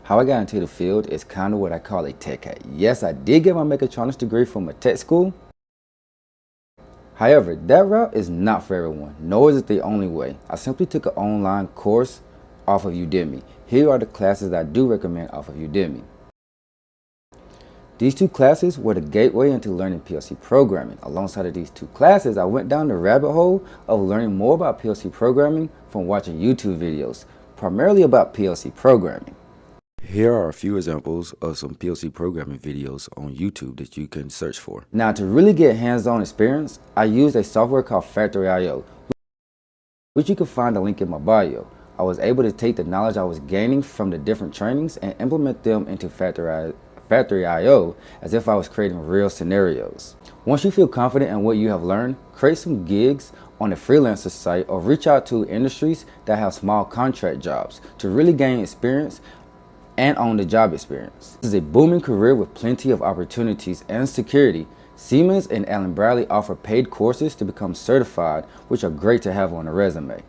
How I got into the field is kind of what I call a tech hat. Yes, I did get my mechatronics degree from a tech school. However, that route is not for everyone, nor is it the only way. I simply took an online course off of Udemy. Here are the classes that I do recommend off of Udemy. These two classes were the gateway into learning PLC programming. Alongside of these two classes, I went down the rabbit hole of learning more about PLC programming from watching YouTube videos, primarily about PLC programming. Here are a few examples of some PLC programming videos on YouTube that you can search for. Now, to really get hands-on experience, I used a software called Factory.io, which you can find a link in my bio. I was able to take the knowledge I was gaining from the different trainings and implement them into Factory.io as if I was creating real scenarios. Once you feel confident in what you have learned, create some gigs on a freelancer site or reach out to industries that have small contract jobs to really gain experience and on-the-job experience. This is a booming career with plenty of opportunities and security. Siemens and Allen Bradley offer paid courses to become certified, which are great to have on a resume.